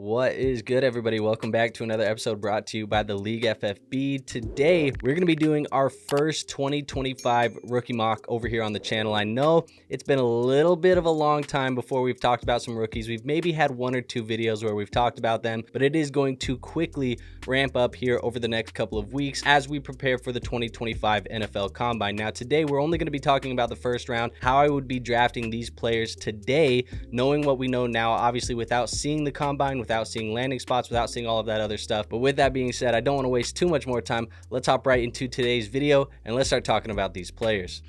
What is good, everybody? Welcome back to another episode brought to you by the League FFB. Today, we're going to be doing our first 2025 rookie mock over here on the channel. I know it's been a little bit of a long time before we've talked about some rookies. We've maybe had one or two videos where we've talked about them, but it is going to quickly ramp up here over the next couple of weeks as we prepare for the 2025 NFL Combine. Now, today, we're only going to be talking about the first round, how I would be drafting these players today, knowing what we know now, obviously without seeing the Combine, without seeing landing spots, without seeing all of that other stuff. But with that being said, I don't want to waste too much more time. Let's hop right into today's video and let's start talking about these players.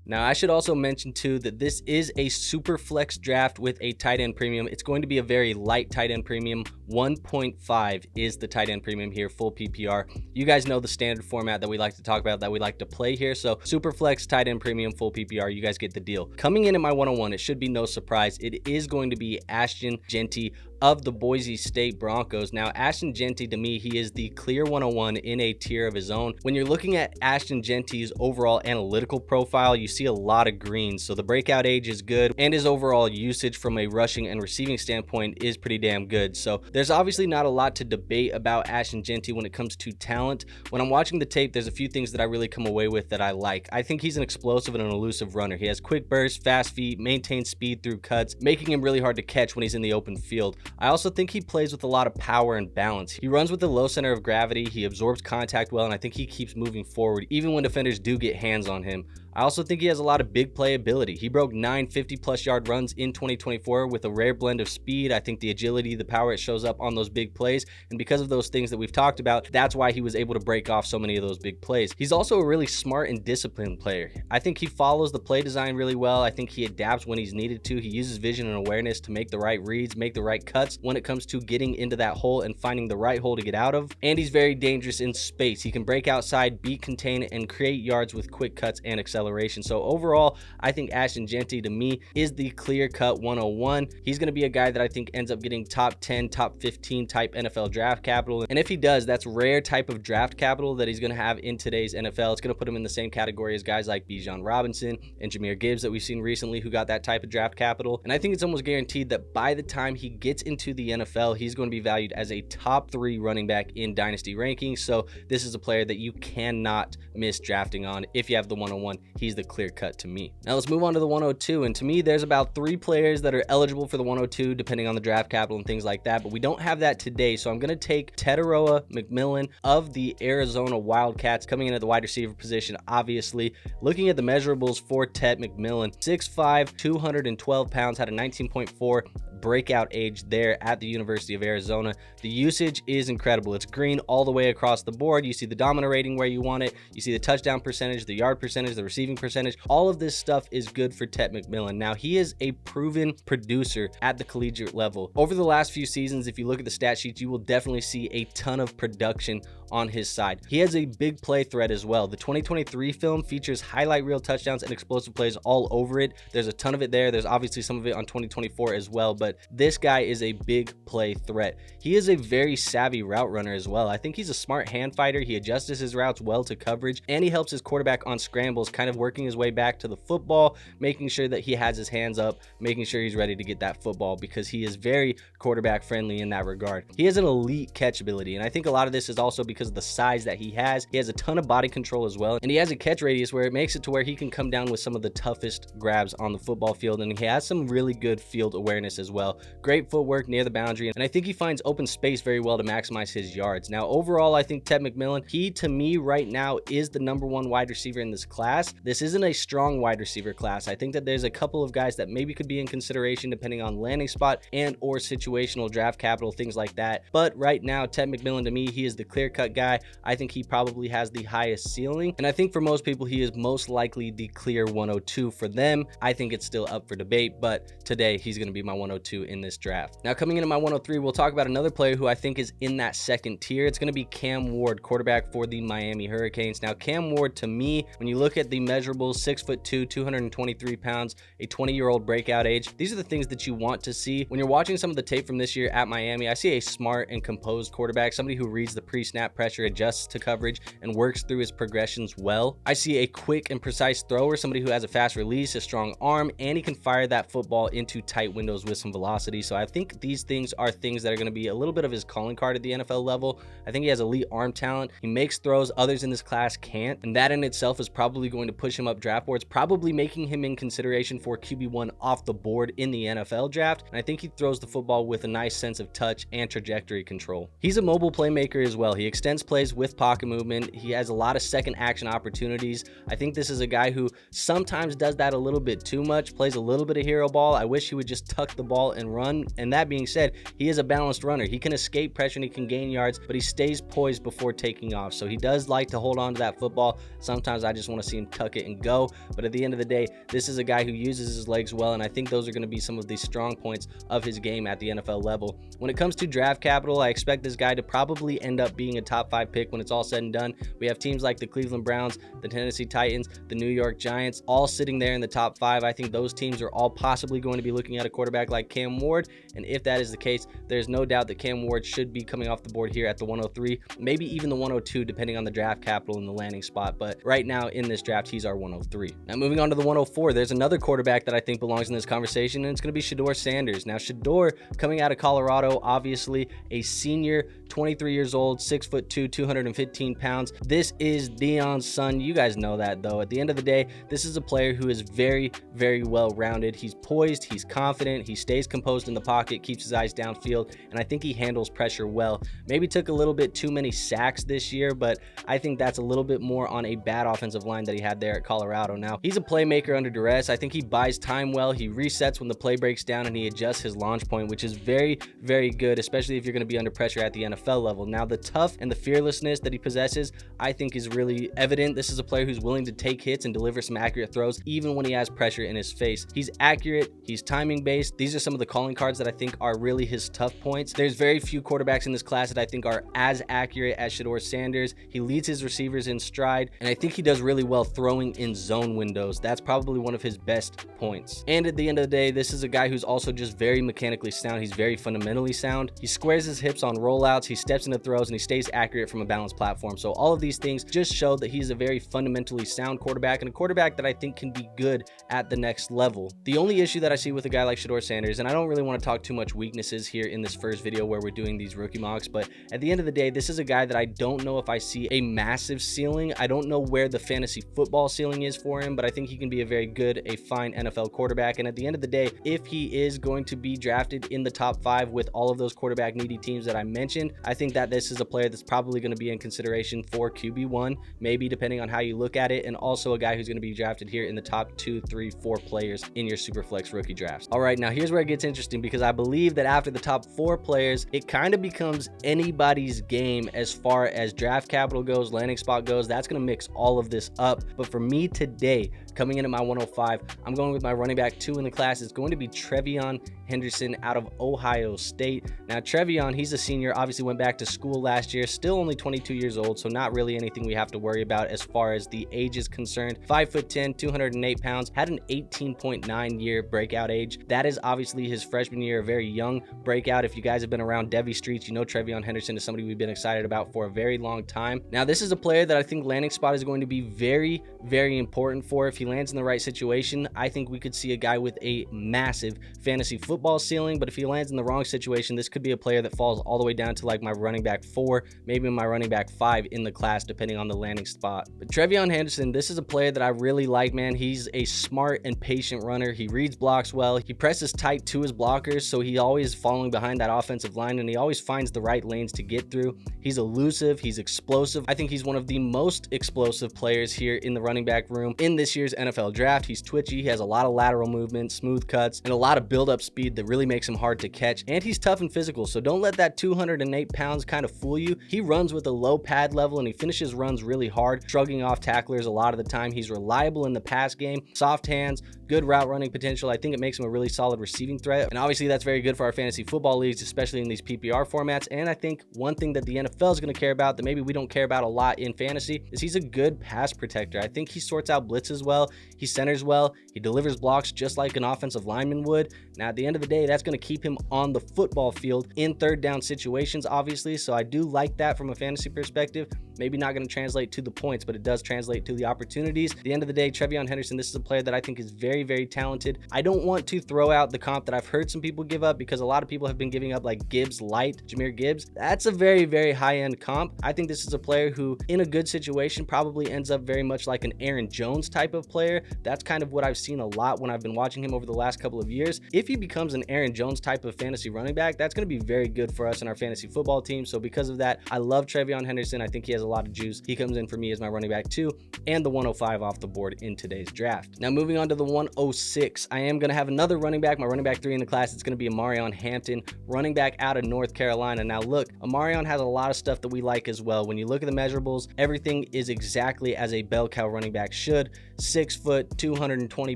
Now, I should also mention too that this is a Superflex draft with a tight end premium. It's going to be a very light tight end premium. 1.5 is the tight end premium here, full PPR. You guys know the standard format that we like to talk about, that we like to play here. So Superflex, tight end premium, full PPR, you guys get the deal. Coming in at my 101, it should be no surprise. It is going to be Ashton Jeanty of the Boise State Broncos. Now, Ashton Jeanty, to me, he is the clear 101 in a tier of his own. When you're looking at Ashton Jeanty's overall analytical profile, you see a lot of greens. So the breakout age is good, and his overall usage from a rushing and receiving standpoint is pretty damn good. So there's obviously not a lot to debate about Ashton Jeanty when it comes to talent. When I'm watching the tape, there's a few things that I really come away with that I like. I think he's an explosive and an elusive runner. He has quick bursts, fast feet, maintains speed through cuts, making him really hard to catch when he's in the open field. I also think he plays with a lot of power and balance. He runs with a low center of gravity, he absorbs contact well, and I think he keeps moving forward even when defenders do get hands on him. I also think he has a lot of big play ability. He broke 9 50-plus yard runs in 2024 with a rare blend of speed. I think the agility, the power, it shows up on those big plays. And because of those things that we've talked about, that's why he was able to break off so many of those big plays. He's also a really smart and disciplined player. I think he follows the play design really well. I think he adapts when he's needed to. He uses vision and awareness to make the right reads, make the right cuts when it comes to getting into that hole and finding the right hole to get out of. And he's very dangerous in space. He can break outside, beat, contain, and create yards with quick cuts and acceleration. So overall, I think Ashton Jeanty, to me, is the clear-cut 101. He's going to be a guy that I think ends up getting top 10, top 15 type NFL draft capital. And if he does, that's rare type of draft capital that he's going to have in today's NFL. It's going to put him in the same category as guys like Bijan Robinson and Jahmyr Gibbs that we've seen recently who got that type of draft capital. And I think it's almost guaranteed that by the time he gets into the NFL, he's going to be valued as a top 3 running back in Dynasty rankings. So this is a player that you cannot miss drafting on. If you have the 101, he's the clear cut to me. Now let's move on to the 102, and to me there's about 3 players that are eligible for the 102 depending on the draft capital and things like that, but we don't have that today. So I'm going to take Tetairoa McMillan of the Arizona Wildcats coming in at the wide receiver position. Obviously, looking at the measurables for Tet McMillan, 6'5", 212 pounds, had a 19.4 breakout age there at the University of Arizona. The usage is incredible. It's green all the way across the board. You see the dominant rating where you want it. You see the touchdown percentage, the yard percentage, the receiving percentage. All of this stuff is good for Tet McMillan. Now, he is a proven producer at the collegiate level. Over the last few seasons, if you look at the stat sheets, you will definitely see a ton of production on his side. He has a big play threat as well. The 2023 film features highlight reel touchdowns and explosive plays all over it. There's a ton of it there. There's obviously some of it on 2024 as well, but this guy is a big play threat. He is a very savvy route runner as well. I think he's a smart hand fighter. He adjusts his routes well to coverage, and he helps his quarterback on scrambles, kind of working his way back to the football, making sure that he has his hands up, making sure he's ready to get that football, because he is very quarterback friendly in that regard. He has an elite catch ability, and I think a lot of this is also because of the size that he has. He has a ton of body control as well, and he has a catch radius where it makes it to where he can come down with some of the toughest grabs on the football field, and he has some really good field awareness as well. Great footwork near the boundary, and I think he finds open space very well to maximize his yards. Now, overall, I think Tet McMillan, he to me right now is the #1 wide receiver in this class. This isn't a strong wide receiver class. I think that there's a couple of guys that maybe could be in consideration depending on landing spot and or situational draft capital, things like that. But right now, Tet McMillan, to me, he is the clear-cut guy. I think he probably has the highest ceiling, and I think for most people, he is most likely the clear 102. For them, I think it's still up for debate, but today he's going to be my 102. 102 in this draft. Now coming into my 103, we'll talk about another player who I think is in that second tier. It's going to be Cam Ward, quarterback for the Miami Hurricanes. Now Cam Ward, to me, when you look at the measurables, 6'2", 223 pounds, a 20-year-old breakout age, these are the things that you want to see. When you're watching some of the tape from this year at Miami, I see a smart and composed quarterback, somebody who reads the pre-snap pressure, adjusts to coverage, and works through his progressions well. I see a quick and precise thrower, somebody who has a fast release, a strong arm, and he can fire that football into tight windows with some velocity. So I think these things are things that are going to be a little bit of his calling card at the NFL level. I think he has elite arm talent. He makes throws others in this class can't, and that in itself is probably going to push him up draft boards, probably making him in consideration for QB1 off the board in the NFL draft. And I think he throws the football with a nice sense of touch and trajectory control. He's a mobile playmaker as well. He extends plays with pocket movement. He has a lot of second action opportunities. I think this is a guy who sometimes does that a little bit too much, plays a little bit of hero ball. I wish he would just tuck the ball and run. And that being said, he is a balanced runner. He can escape pressure and he can gain yards, but he stays poised before taking off. So he does like to hold on to that football. Sometimes I just want to see him tuck it and go. But at the end of the day, this is a guy who uses his legs well, and I think those are going to be some of the strong points of his game at the NFL level. When it comes to draft capital, I expect this guy to probably end up being a top 5 pick when it's all said and done. We have teams like the Cleveland Browns, the Tennessee Titans, the New York Giants, all sitting there in the top 5. I think those teams are all possibly going to be looking at a quarterback like Cam Ward, and if that is the case, there's no doubt that Cam Ward should be coming off the board here at the 103, maybe even the 102, depending on the draft capital and the landing spot. But right now in this draft, he's our 103. Now moving on to the 104, there's another quarterback that I think belongs in this conversation, and it's going to be Shedeur Sanders. Now Shedeur, coming out of Colorado, obviously a senior, 23 years old, 6'2", 215 pounds. This is Deion's son. You guys know that, though. At the end of the day, this is a player who is very, very well rounded. He's poised, he's confident, he stays composed in the pocket, keeps his eyes downfield, and I think he handles pressure well. Maybe took a little bit too many sacks this year, but I think that's a little bit more on a bad offensive line that he had there at Colorado. Now, he's a playmaker under duress. I think he buys time well. He resets when the play breaks down, and he adjusts his launch point, which is very, very good, especially if you're going to be under pressure at the NFL level. Now, the tough and the fearlessness that he possesses, I think is really evident. This is a player who's willing to take hits and deliver some accurate throws, even when he has pressure in his face. He's accurate. He's timing based. These are some of the calling cards that I think are really his tough points. There's very few quarterbacks in this class that I think are as accurate as Shedeur Sanders. He leads his receivers in stride, and I think he does really well throwing in zone windows. That's probably one of his best points. And at the end of the day, this is a guy who's also just very mechanically sound. He's very fundamentally sound. He squares his hips on rollouts. He steps into throws, and he stays accurate from a balanced platform. So all of these things just show that he's a very fundamentally sound quarterback, and a quarterback that I think can be good at the next level. The only issue that I see with a guy like Shedeur Sanders, and I don't really want to talk too much weaknesses here in this first video where we're doing these rookie mocks, but at the end of the day, this is a guy that I don't know if I see a massive ceiling. I don't know where the fantasy football ceiling is for him, but I think he can be a very good, a fine NFL quarterback. And at the end of the day, if he is going to be drafted in the top 5 with all of those quarterback needy teams that I mentioned, I think that this is a player that's probably going to be in consideration for QB1, maybe depending on how you look at it, and also a guy who's going to be drafted here in the top 2, 3, 4 players in your Superflex rookie drafts. All right, now here's where it gets interesting, because I believe that after the top 4 players, it kind of becomes anybody's game as far as draft capital goes, landing spot goes. That's going to mix all of this up. But for me today, coming in at my 105, I'm going with my running back 2 in the class. It's going to be TreVeyon Henderson out of Ohio State. Now, TreVeyon, he's a senior, obviously went back to school last year, still only 22 years old, so not really anything we have to worry about as far as the age is concerned. 5'10", 208 pounds, had an 18.9 year breakout age. That is obviously his freshman year, a very young breakout. If you guys have been around Devi streets, you know TreVeyon Henderson is somebody we've been excited about for a very long time. Now, this is a player that I think landing spot is going to be very, very important for. If he lands in the right situation, I think we could see a guy with a massive fantasy football ceiling. But if he lands in the wrong situation, this could be a player that falls all the way down to like my running back 4, maybe my running back 5 in the class, depending on the landing spot. But TreVeyon Henderson, this is a player that I really like, man. He's a smart and patient runner. He reads blocks well. He presses tight to his blockers, so he always following behind that offensive line, and he always finds the right lanes to get through. He's elusive. He's explosive. I think he's one of the most explosive players here in the running back room in this year's NFL draft. He's twitchy. He has a lot of lateral movement, smooth cuts, and a lot of build-up speed that really makes him hard to catch. And he's tough and physical, so don't let that 208 pounds kind of fool you. He runs with a low pad level, and he finishes runs really hard, shrugging off tacklers a lot of the time. He's reliable in the pass game, soft hands, good route running potential. I think it makes him a really solid receiving receiving threat. And obviously that's very good for our fantasy football leagues, especially in these PPR formats. And I think one thing that the NFL is going to care about that maybe we don't care about a lot in fantasy is he's a good pass protector. I think he sorts out blitzes well, he centers well, he delivers blocks just like an offensive lineman would. Now at the end of the day, that's going to keep him on the football field in third down situations, obviously. So I do like that from a fantasy perspective. Maybe not going to translate to the points, but it does translate to the opportunities. At the end of the day, TreVeyon Henderson, this is a player that I think is very, very talented. I don't want to throw out the comp that I've heard some people give up, because a lot of people have been giving up like Gibbs light, Jahmyr Gibbs. That's a very, very high-end comp. I think this is a player who, in a good situation, probably ends up very much like an Aaron Jones type of player. That's kind of what I've seen a lot when I've been watching him over the last couple of years. If he becomes an Aaron Jones type of fantasy running back, that's going to be very good for us in our fantasy football team. So because of that, I love TreVeyon Henderson. I think he has a lot of juice. He comes in for me as my running back 2 and the 105 off the board in today's draft. Now moving on to the 106, I am going to have another running back, my running back 3 in the class. It's going to be Omarion Hampton, running back out of North Carolina. Now look, Omarion has a lot of stuff that we like as well. When you look at the measurables, everything is exactly as a bell cow running back should. 6 foot, 220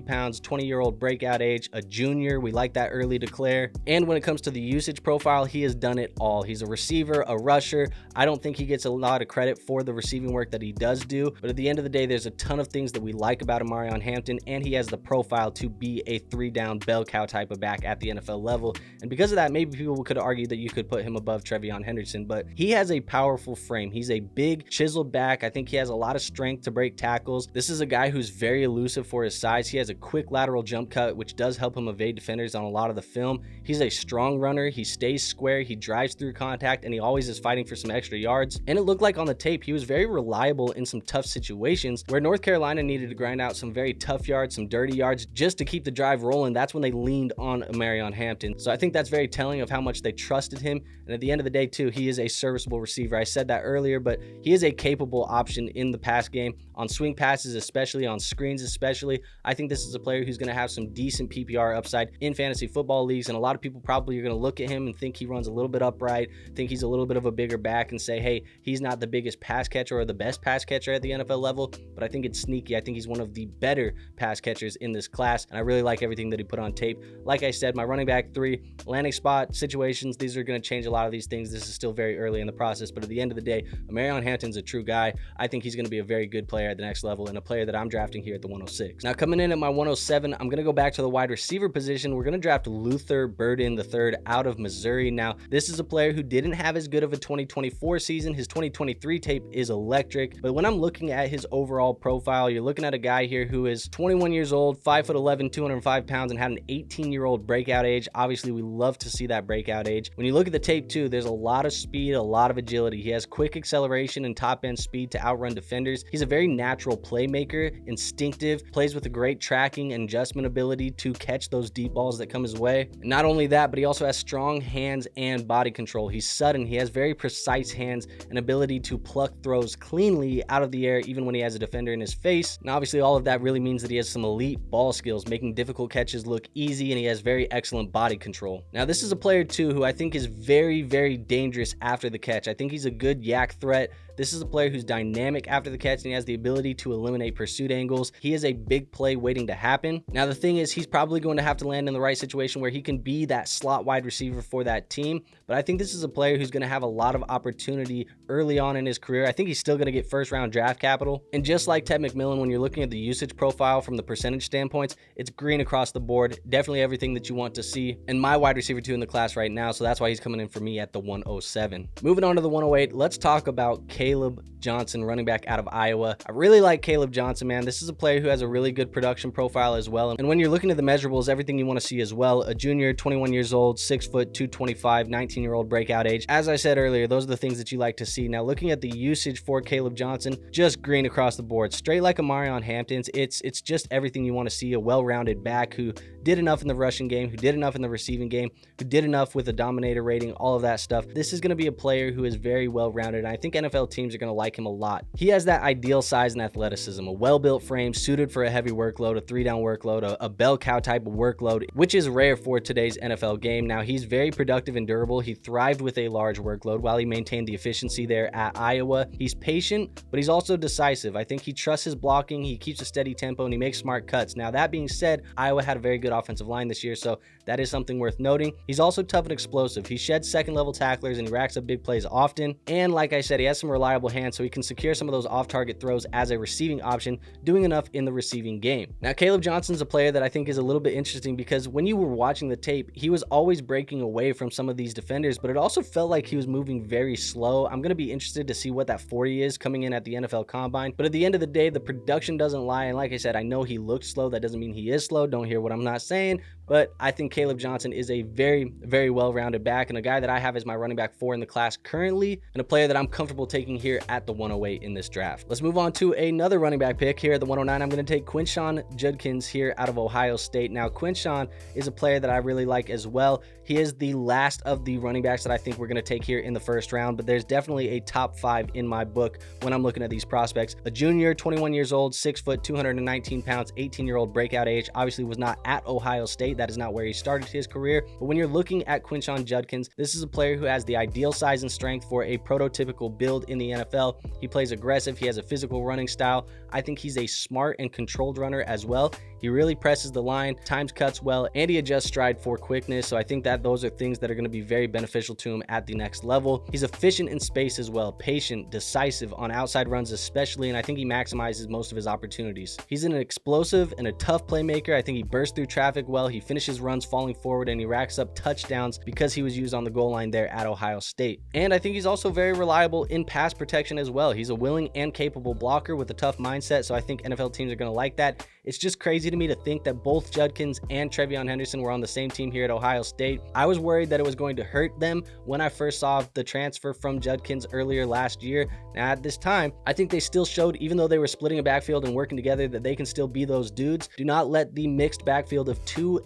pounds, 20-year-old breakout age, a junior. We like that early declare. And when it comes to the usage profile, he has done it all. He's a receiver, a rusher. I don't think he gets a lot of credit for the receiving work that he does do, but at the end of the day, there's a ton of things that we like about Omarion Hampton, and he has the profile to be a 3-down bell cow type of back at the NFL level. And because of that, maybe people could argue that you could put him above TreVeyon Henderson, but he has a powerful frame. He's a big chiseled back. I think he has a lot of strength to break tackles. This is a guy who's very elusive for his size. He has a quick lateral jump cut, which does help him evade defenders on a lot of the film. He's a strong runner. He stays square. He drives through contact, and he always is fighting for some extra yards. And it looked like on the tape, he was very reliable in some tough situations where North Carolina needed to grind out some very tough yards, some dirty yards just to keep the drive rolling. That's when they leaned on Omarion Hampton. So I think that's very telling of how much they trusted him. And at the end of the day too, he is a serviceable receiver. I said that earlier, but he is a capable option in the pass game, on swing passes especially, on screens especially. I think this is a player who's going to have some decent PPR upside in fantasy football leagues, and a lot of people probably are going to look at him and think he runs a little bit upright, think he's a little bit of a bigger back, and say, hey, he's not the biggest pass catcher or the best pass catcher at the NFL level, but I think it's sneaky. I think he's one of the better pass catchers in this class, and I really like everything that he put on tape. Like I said, my running back 3, landing spot situations, these are going to change a lot of these things. This is still very early in the process, but at the end of the day, Omarion Hampton's a true guy. I think he's going to be a very good player at the next level, and a player that I'm drafting here at the 106. Now coming in at my 107, I'm going to go back to the wide receiver position. We're going to draft Luther Burden III out of Missouri. Now this is a player who didn't have as good of a 2024 season. His 2023 tape is electric, but when I'm looking at his overall profile, you're looking at a guy here who is 21 years old, 5'11", 205 pounds, and had an 18-year-old breakout age. Obviously we love to see that breakout age. When you look at the tape too, there's a lot of speed, a lot of agility. He has quick acceleration and top end speed to outrun defenders. He's a very natural playmaker, instinctive, plays with a great tracking and adjustment ability to catch those deep balls that come his way. And not only that, but he also has strong hands and body control. He's sudden. He has very precise hands and ability to pluck throws cleanly out of the air even when he has a defender in his face. And obviously all of that really means that he has some elite ball skills, making difficult catches look easy, and he has very excellent body control. Now this is a player too who I think is very, very dangerous after the catch. I think he's a good yak threat. This is a player who's dynamic after the catch, and he has the ability to eliminate pursuit angles. He is a big play waiting to happen. Now, the thing is, he's probably going to have to land in the right situation where he can be that slot wide receiver for that team. But I think this is a player who's going to have a lot of opportunity early on in his career. I think he's still going to get first-round draft capital. And just like Ted McMillan, when you're looking at the usage profile from the percentage standpoints, it's green across the board. Definitely everything that you want to see. And my wide receiver 2 in the class right now, so that's why he's coming in for me at the 107. Moving on to the 108, let's talk about Kaleb Johnson, running back out of Iowa. I really like Kaleb Johnson, man. This is a player who has a really good production profile as well. And when you're looking at the measurables, everything you want to see as well. A junior, 21 years old, 6 foot, 225, 19-year-old breakout age. As I said earlier, those are the things that you like to see. Now, looking at the usage for Kaleb Johnson, just green across the board. Straight like Omarion Hampton's. It's just everything you want to see. A well-rounded back who did enough in the rushing game, who did enough in the receiving game, who did enough with a dominator rating, all of that stuff. This is going to be a player who is very well-rounded. And I think NFL teams are going to like him a lot. He has that ideal size and athleticism, a well-built frame suited for a heavy workload, a 3-down workload, a bell cow type of workload, which is rare for today's NFL game. Now, he's very productive and durable. He thrived with a large workload while he maintained the efficiency there at Iowa. He's patient, but he's also decisive. I think he trusts his blocking, he keeps a steady tempo, and he makes smart cuts. Now, that being said, Iowa had a very good offensive line this year, so that is something worth noting. He's also tough and explosive. He sheds second-level tacklers and he racks up big plays often. And like I said, he has some reliable hands, so he can secure some of those off-target throws as a receiving option, doing enough in the receiving game. Now, Kaleb Johnson's a player that I think is a little bit interesting because when you were watching the tape, he was always breaking away from some of these defenders, but it also felt like he was moving very slow. I'm going to be interested to see what that 40 is coming in at the NFL Combine, but at the end of the day, the production doesn't lie. And like I said, I know he looks slow. That doesn't mean he is slow. Don't hear what I'm not saying, but I think Kaleb Johnson is a very, very well-rounded back and a guy that I have as my running back 4 in the class currently, and a player that I'm comfortable taking here at the 108 in this draft. Let's move on to another running back pick here at the 109. I'm going to take Quinshon Judkins here out of Ohio State. Now, Quinshon is a player that I really like as well. He is the last of the running backs that I think we're going to take here in the first round, but there's definitely a top 5 in my book when I'm looking at these prospects. A junior, 21 years old, 6 foot, 219 pounds, 18-year-old breakout age. Obviously was not at Ohio State. That is not where he started his career. But when you're looking at Quinshon Judkins, this is a player who has the ideal size and strength for a prototypical build in the NFL. He plays aggressive. He has a physical running style. I think he's a smart and controlled runner as well. He really presses the line, times cuts well, and he adjusts stride for quickness. So I think that those are things that are going to be very beneficial to him at the next level. He's efficient in space as well, patient, decisive on outside runs especially, and I think he maximizes most of his opportunities. He's an explosive and a tough playmaker. I think he bursts through traffic well. He finishes runs falling forward, and he racks up touchdowns because he was used on the goal line there at Ohio State. And I think he's also very reliable in pass protection as well. He's a willing and capable blocker with a tough mindset, so I think NFL teams are going to like that. It's just crazy to me to think that both Judkins and TreVeyon Henderson were on the same team here at Ohio State. I was worried that it was going to hurt them when I first saw the transfer from Judkins earlier last year. Now at this time, I think they still showed, even though they were splitting a backfield and working together, that they can still be those dudes. Do not let the mixed backfield of 2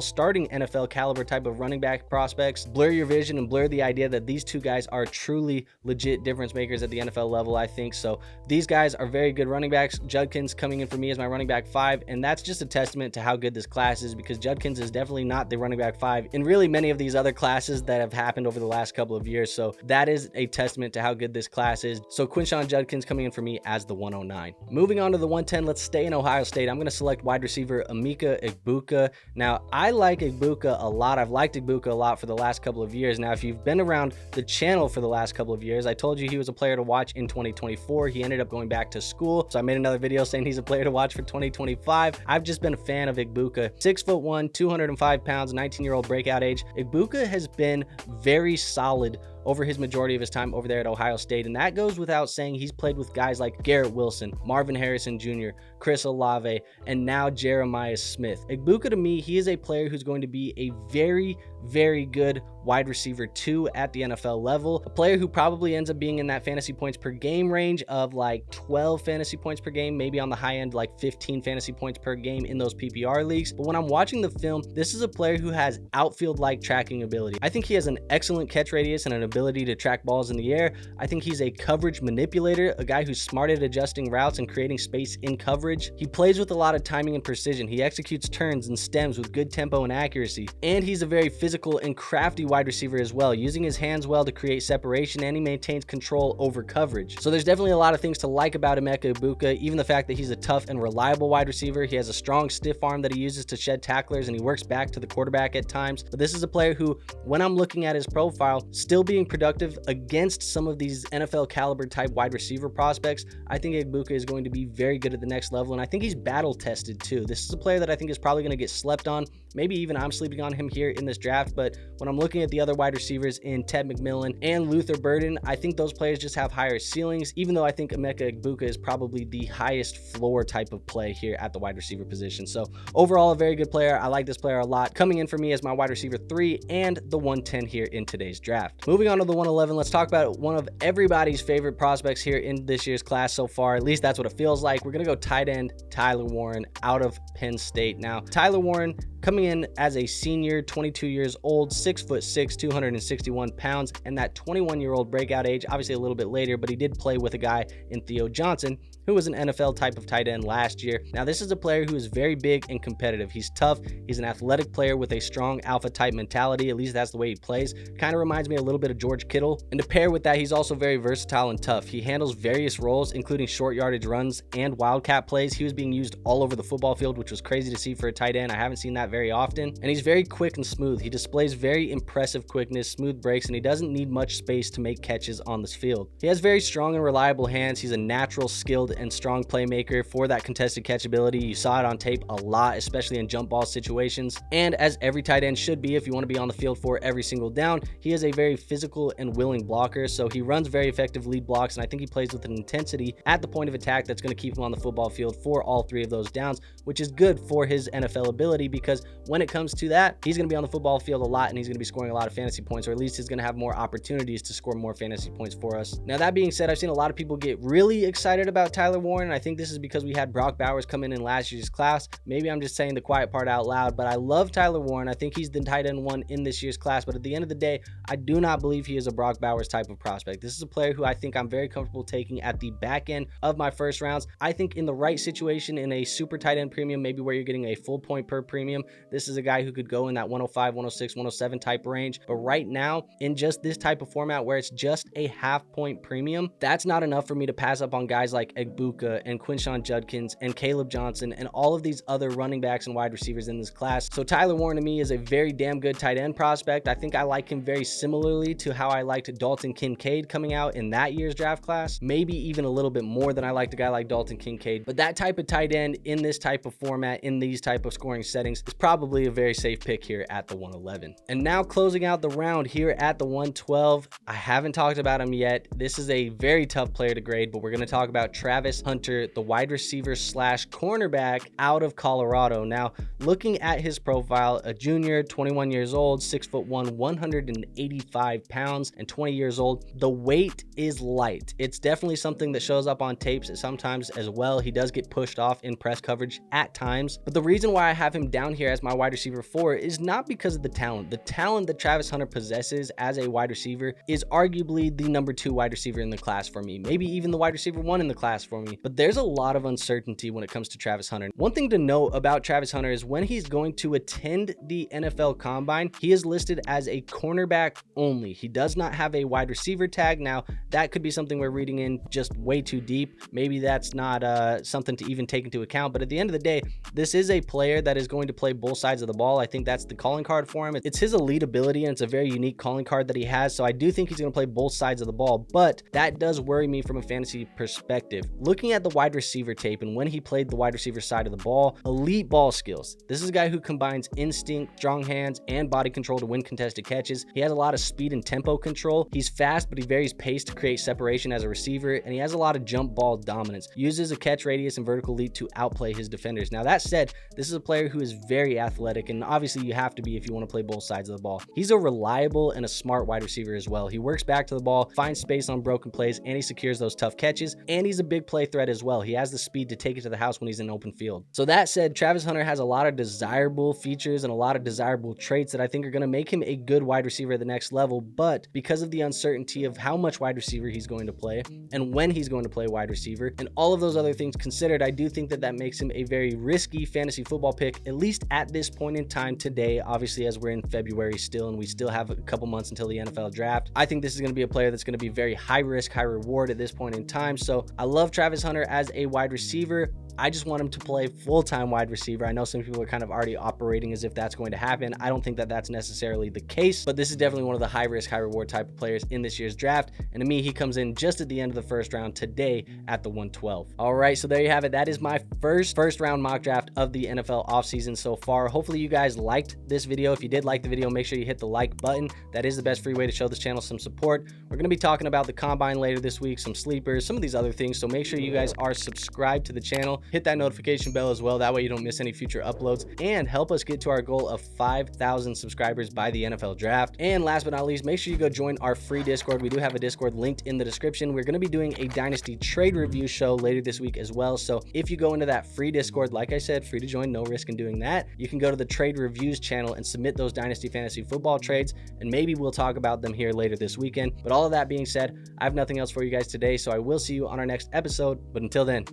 starting NFL caliber type of running back prospects blur your vision and blur the idea that these 2 guys are truly legit difference makers at the NFL level, I think. So these guys are very good running backs. Judkins coming in for me as my running back 5, and that's just a testament to how good this class is, because Judkins is definitely not the running back 5 in really many of these other classes that have happened over the last couple of years. So that is a testament to how good this class is. So Quinshon Judkins coming in for me as the 109. Moving on to the 110, let's stay in Ohio State. I'm going to select wide receiver Emeka Egbuka. Now, I like Egbuka a lot. I've liked Egbuka a lot for the last couple of years. Now, if you've been around the channel for the last couple of years, I told you he was a player to watch in 2024. He ended up going back to school, so I made another video saying he's a player to watch for 2025. I've just been a fan of Egbuka. 6'1", 205 pounds, 19-year-old breakout age. Egbuka has been very solid over his majority of his time over there at Ohio State, and that goes without saying. He's played with guys like Garrett Wilson, Marvin Harrison Jr., Chris Olave, and now Jeremiah Smith. Egbuka, to me, he is a player who's going to be a very, very good wide receiver 2 at the NFL level, a player who probably ends up being in that fantasy points per game range of like 12 fantasy points per game, maybe on the high end like 15 fantasy points per game in those PPR leagues. But when I'm watching the film, this is a player who has outfield-like tracking ability. I think he has an excellent catch radius and an ability to track balls in the air. I think he's a coverage manipulator, a guy who's smart at adjusting routes and creating space in coverage. He plays with a lot of timing and precision. He executes turns and stems with good tempo and accuracy. And he's a very physical and crafty wide receiver as well, using his hands well to create separation, and he maintains control over coverage. So there's definitely a lot of things to like about Emeka Egbuka, even the fact that he's a tough and reliable wide receiver. He has a strong stiff arm that he uses to shed tacklers, and he works back to the quarterback at times. But this is a player who, when I'm looking at his profile, still being productive against some of these NFL caliber type wide receiver prospects, I think Egbuka is going to be very good at the next level, and I think he's battle tested too. This is a player that I think is probably going to get slept on. Maybe even I'm sleeping on him here in this draft, but when I'm looking at the other wide receivers in Ted McMillan and Luther Burden, I think those players just have higher ceilings, even though I think Emeka Egbuka is probably the highest floor type of play here at the wide receiver position. So overall, a very good player. I like this player a lot. Coming in for me as my wide receiver 3 and the 110 here in today's draft. Moving on to the 111, let's talk about one of everybody's favorite prospects here in this year's class so far. At least that's what it feels like. We're going to go tight end Tyler Warren out of Penn State. Now, Tyler Warren Coming in as a senior, 22 years old, 6'6", 261 pounds, and that 21-year-old breakout age, obviously a little bit later, but he did play with a guy in Theo Johnson, who was an NFL type of tight end last year. Now, this is a player who is very big and competitive. He's tough. He's an athletic player with a strong alpha type mentality. At least that's the way he plays. Kind of reminds me a little bit of George Kittle. And to pair with that, he's also very versatile and tough. He handles various roles, including short yardage runs and wildcat plays. He was being used all over the football field, which was crazy to see for a tight end. I haven't seen that very often. And he's very quick and smooth. He displays very impressive quickness, smooth breaks, and he doesn't need much space to make catches on this field. He has very strong and reliable hands. He's a natural, skilled, and strong playmaker for that contested catch ability. You saw it on tape a lot, especially in jump ball situations. And as every tight end should be, if you want to be on the field for every single down, he is a very physical and willing blocker. So he runs very effective lead blocks, and I think he plays with an intensity at the point of attack that's going to keep him on the football field for all three of those downs, which is good for his NFL ability, because when it comes to that, he's going to be on the football field a lot, and he's going to be scoring a lot of fantasy points, or at least he's going to have more opportunities to score more fantasy points for us. Now, that being said, I've seen a lot of people get really excited about Tyler Warren, and I think this is because we had Brock Bowers come in last year's class. Maybe I'm just saying the quiet part out loud, but I love Tyler Warren. I think he's the tight end one in this year's class, but at the end of the day, I do not believe he is a Brock Bowers type of prospect. This is a player who I think I'm very comfortable taking at the back end of my first rounds. I think in the right situation, in a super tight end premium, maybe where you're getting a full point per premium, this is a guy who could go in that 105, 106, 107 type range. But right now, in just this type of format where it's just a half point premium, that's not enough for me to pass up on guys like Egbuka and Quinshon Judkins and Kaleb Johnson and all of these other running backs and wide receivers in this class. So Tyler Warren to me is a very damn good tight end prospect. I think I like him very similarly to how I liked Dalton Kincaid coming out in that year's draft class, maybe even a little bit more than I liked a guy like Dalton Kincaid. But that type of tight end in this type of format, in these type of scoring settings, is probably a very safe pick here at the 111. And now closing out the round here at the 112, I haven't talked about him yet. This is a very tough player to grade, but we're going to talk about Travis Hunter, the wide receiver slash cornerback out of Colorado. Now, looking at his profile, a junior, 21 years old, 6'1", 185 pounds, and 20 years old. The weight is light. It's definitely something that shows up on tapes sometimes as well. He does get pushed off in press coverage at times, but the reason why I have him down here as my wide receiver 4 is not because of the talent. The talent that Travis Hunter possesses as a wide receiver is arguably the number 2 wide receiver in the class for me, maybe even the wide receiver 1 in the class for me, but there's a lot of uncertainty when it comes to Travis Hunter. One thing to note about Travis Hunter is when he's going to attend the NFL Combine, he is listed as a cornerback only. He does not have a wide receiver tag. Now, that could be something we're reading in just way too deep. Maybe that's not something to even take into account, but at the end of the day, this is a player that is going to play both sides of the ball. I think that's the calling card for him. It's his elite ability, and it's a very unique calling card that he has, so I do think he's going to play both sides of the ball, but that does worry me from a fantasy perspective. Looking at the wide receiver tape and when he played the wide receiver side of the ball, elite ball skills. This is a guy who combines instinct, strong hands, and body control to win contested catches. He has a lot of speed and tempo control. He's fast, but he varies pace to create separation as a receiver, and he has a lot of jump ball dominance. Uses a catch radius and vertical leap to outplay his defenders. Now, that said, this is a player who is very athletic, and obviously you have to be if you want to play both sides of the ball. He's a reliable and a smart wide receiver as well. He works back to the ball, finds space on broken plays, and he secures those tough catches, and he's a big play threat as well. He has the speed to take it to the house when he's in open field. So that said, Travis Hunter has a lot of desirable features and a lot of desirable traits that I think are going to make him a good wide receiver at the next level, but because of the uncertainty of how much wide receiver he's going to play and when he's going to play wide receiver and all of those other things considered, I do think that makes him a very risky fantasy football pick, at least at this point in time today, obviously, as we're in February still and we still have a couple months until the NFL draft. I think this is going to be a player that's going to be very high risk, high reward at this point in time. So I love Travis Hunter as a wide receiver. I just want him to play full-time wide receiver. I know some people are kind of already operating as if that's going to happen. I don't think that that's necessarily the case, but this is definitely one of the high-risk, high-reward type of players in this year's draft. And to me, he comes in just at the end of the first round today at the 112. All right, so there you have it. That is my first round mock draft of the NFL offseason so far. Hopefully you guys liked this video. If you did like the video, make sure you hit the like button. That is the best free way to show this channel some support. We're going to be talking about the combine later this week, some sleepers, some of these other things. So maybe make sure you guys are subscribed to the channel. Hit that notification bell as well. That way you don't miss any future uploads, and help us get to our goal of 5,000 subscribers by the NFL draft. And last but not least, make sure you go join our free Discord. We do have a Discord linked in the description. We're going to be doing a Dynasty trade review show later this week as well. So if you go into that free Discord, like I said, free to join, no risk in doing that. You can go to the trade reviews channel and submit those Dynasty Fantasy Football trades, and maybe we'll talk about them here later this weekend. But all of that being said, I have nothing else for you guys today, so I will see you on our next episode. But until then,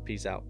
peace out.